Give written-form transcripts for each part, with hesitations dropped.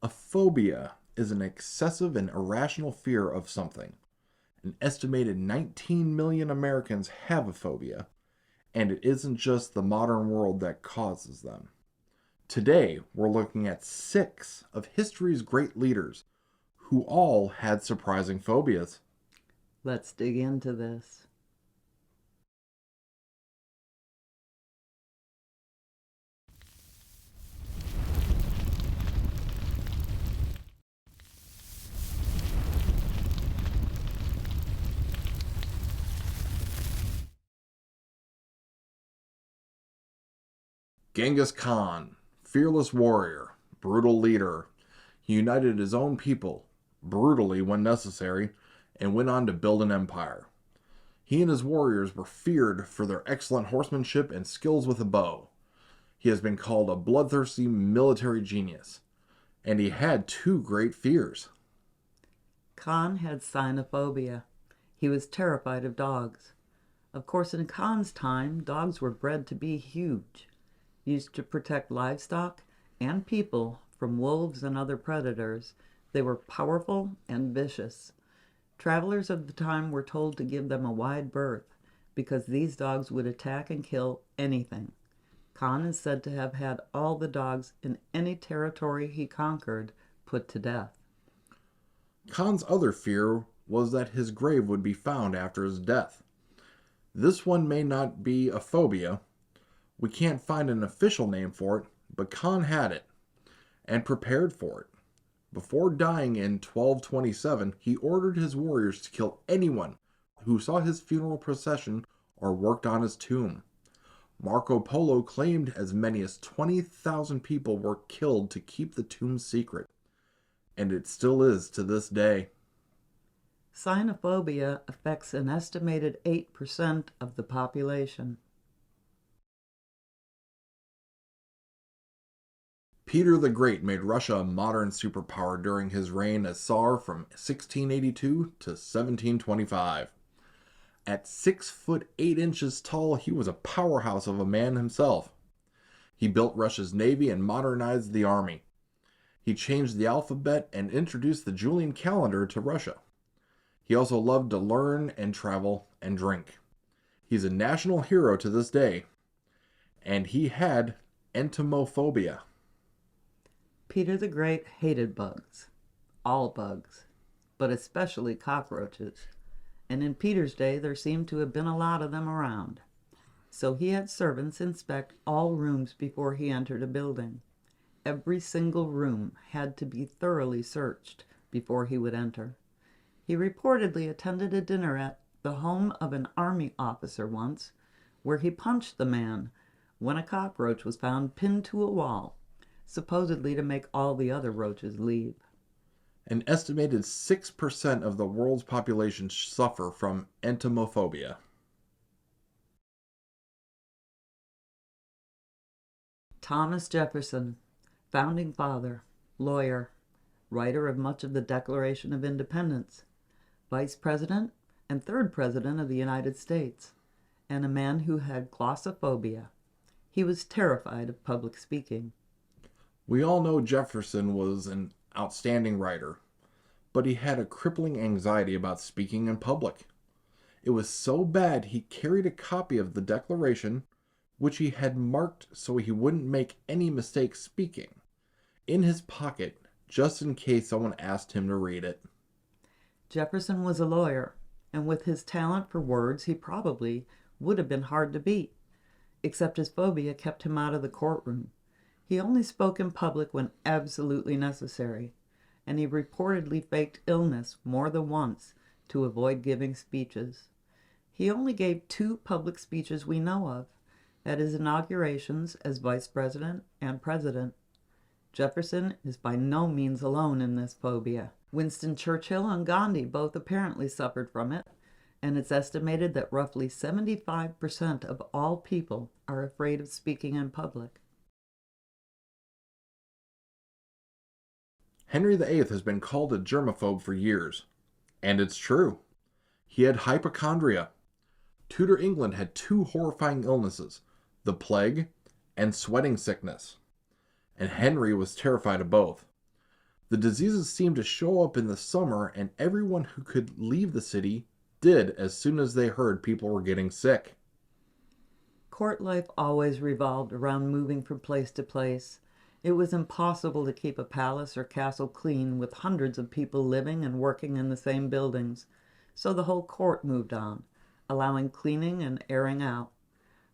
A phobia is an excessive and irrational fear of something. An estimated 19 million Americans have a phobia, and it isn't just the modern world that causes them. Today, we're looking at 6 of history's great leaders who all had surprising phobias. Let's dig into this. Genghis Khan, fearless warrior, brutal leader. He united his own people, brutally when necessary, and went on to build an empire. He and his warriors were feared for their excellent horsemanship and skills with a bow. He has been called a bloodthirsty military genius, and he had 2 great fears. Khan had cynophobia. He was terrified of dogs. Of course, in Khan's time, dogs were bred to be huge, used to protect livestock and people from wolves and other predators. They were powerful and vicious. Travelers of the time were told to give them a wide berth because these dogs would attack and kill anything. Khan is said to have had all the dogs in any territory he conquered put to death. Khan's other fear was that his grave would be found after his death. This one may not be a phobia. We can't find an official name for it, but Khan had it and prepared for it. Before dying in 1227, he ordered his warriors to kill anyone who saw his funeral procession or worked on his tomb. Marco Polo claimed as many as 20,000 people were killed to keep the tomb secret, and it still is to this day. Cynophobia affects an estimated 8% of the population. Peter the Great made Russia a modern superpower during his reign as Tsar from 1682 to 1725. At 6 foot 8 inches tall, he was a powerhouse of a man himself. He built Russia's navy and modernized the army. He changed the alphabet and introduced the Julian calendar to Russia. He also loved to learn and travel and drink. He's a national hero to this day, and he had entomophobia. Peter the Great hated bugs, all bugs, but especially cockroaches, and in Peter's day there seemed to have been a lot of them around. So he had servants inspect all rooms before he entered a building. Every single room had to be thoroughly searched before he would enter. He reportedly attended a dinner at the home of an army officer once, where he punched the man when a cockroach was found pinned to a wall, supposedly to make all the other roaches leave. An estimated 6% of the world's population suffer from entomophobia. Thomas Jefferson, founding father, lawyer, writer of much of the Declaration of Independence, vice president and 3rd president of the United States, and a man who had glossophobia. He was terrified of public speaking. We all know Jefferson was an outstanding writer, but he had a crippling anxiety about speaking in public. It was so bad he carried a copy of the Declaration, which he had marked so he wouldn't make any mistakes speaking, in his pocket, just in case someone asked him to read it. Jefferson was a lawyer, and with his talent for words, he probably would have been hard to beat, except his phobia kept him out of the courtroom. He only spoke in public when absolutely necessary, and he reportedly faked illness more than once to avoid giving speeches. He only gave 2 public speeches we know of, at his inaugurations as vice president and president. Jefferson is by no means alone in this phobia. Winston Churchill and Gandhi both apparently suffered from it, and it's estimated that roughly 75% of all people are afraid of speaking in public. Henry VIII has been called a germaphobe for years, and it's true. He had hypochondria. Tudor England had 2 horrifying illnesses, the plague and sweating sickness, and Henry was terrified of both. The diseases seemed to show up in the summer, and everyone who could leave the city did as soon as they heard people were getting sick. Court life always revolved around moving from place to place. It was impossible to keep a palace or castle clean with hundreds of people living and working in the same buildings, so the whole court moved on, allowing cleaning and airing out.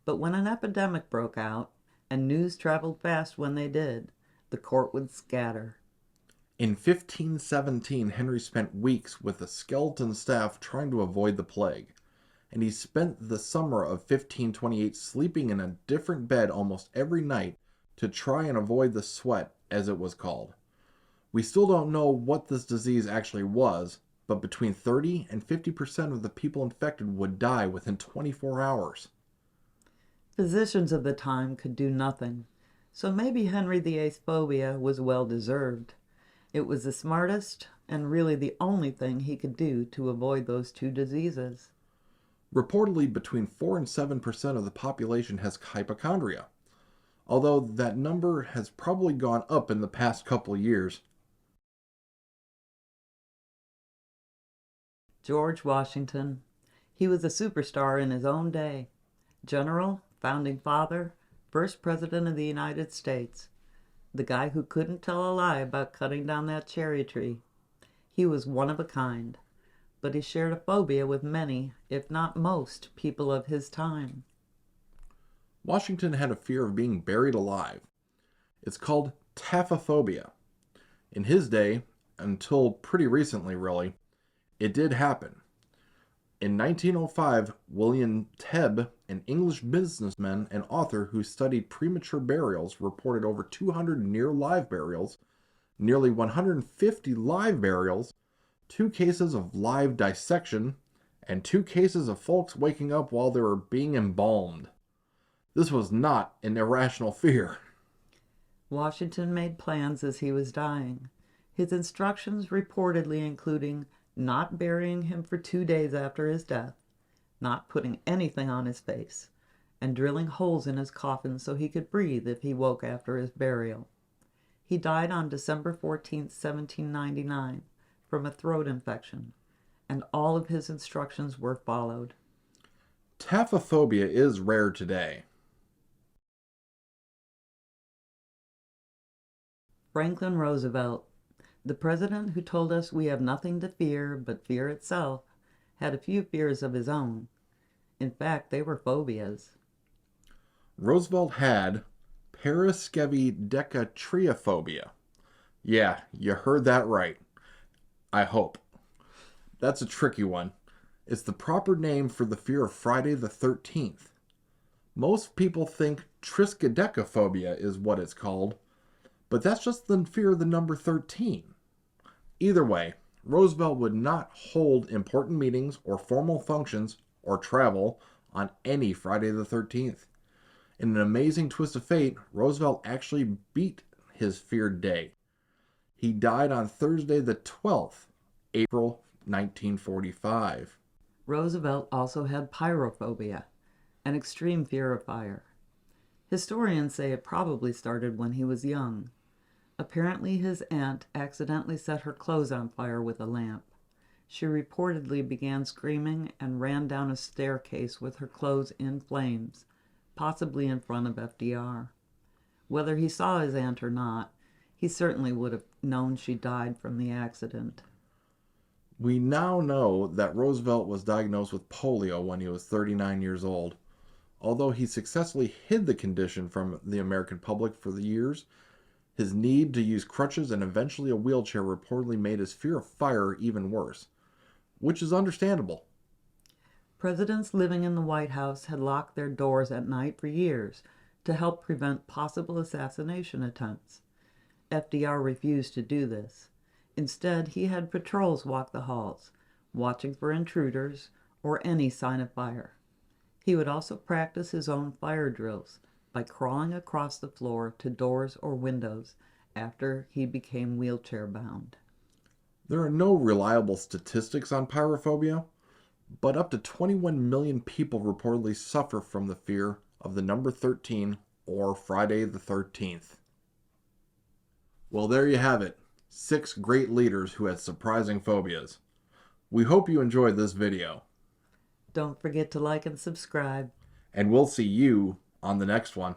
But when an epidemic broke out, and news traveled fast when they did, the court would scatter. In 1517, Henry spent weeks with a skeleton staff trying to avoid the plague, and he spent the summer of 1528 sleeping in a different bed almost every night to try and avoid the sweat, as it was called. We still don't know what this disease actually was, but between 30 and 50% of the people infected would die within 24 hours. Physicians of the time could do nothing, so maybe Henry VIII's phobia was well deserved. It was the smartest and really the only thing he could do to avoid those two diseases. Reportedly, between 4 and 7% of the population has hypochondria, although that number has probably gone up in the past couple of years. George Washington. He was a superstar in his own day. General, founding father, first president of the United States. The guy who couldn't tell a lie about cutting down that cherry tree. He was one of a kind, but he shared a phobia with many, if not most, people of his time. Washington had a fear of being buried alive. It's called taphophobia. In his day, until pretty recently really, it did happen. In 1905, William Tebb, an English businessman and author who studied premature burials, reported over 200 near-live burials, nearly 150 live burials, 2 cases of live dissection, and 2 cases of folks waking up while they were being embalmed. This was not an irrational fear. Washington made plans as he was dying, his instructions reportedly including not burying him for 2 days after his death, not putting anything on his face, and drilling holes in his coffin so he could breathe if he woke after his burial. He died on December 14, 1799, from a throat infection, and all of his instructions were followed. Taphophobia is rare today. Franklin Roosevelt, the president who told us we have nothing to fear but fear itself, had a few fears of his own. In fact, they were phobias. Roosevelt had paraskevidekatriophobia. Yeah, you heard that right. I hope. That's a tricky one. It's the proper name for the fear of Friday the 13th. Most people think triskaidekaphobia is what it's called, but that's just the fear of the number 13. Either way, Roosevelt would not hold important meetings or formal functions or travel on any Friday the 13th. In an amazing twist of fate, Roosevelt actually beat his feared day. He died on Thursday the 12th, April 1945. Roosevelt also had pyrophobia, an extreme fear of fire. Historians say it probably started when he was young. Apparently his aunt accidentally set her clothes on fire with a lamp. She reportedly began screaming and ran down a staircase with her clothes in flames, possibly in front of FDR. Whether he saw his aunt or not, he certainly would have known she died from the accident. We now know that Roosevelt was diagnosed with polio when he was 39 years old. Although he successfully hid the condition from the American public for the years, his need to use crutches and eventually a wheelchair reportedly made his fear of fire even worse, which is understandable. Presidents living in the White House had locked their doors at night for years to help prevent possible assassination attempts. FDR refused to do this. Instead, he had patrols walk the halls, watching for intruders or any sign of fire. He would also practice his own fire drills by crawling across the floor to doors or windows after he became wheelchair bound. There are no reliable statistics on pyrophobia, but up to 21 million people reportedly suffer from the fear of the number 13 or Friday the 13th. Well, there you have it. 6 great leaders who had surprising phobias. We hope you enjoyed this video. Don't forget to like and subscribe. And we'll see you on the next one.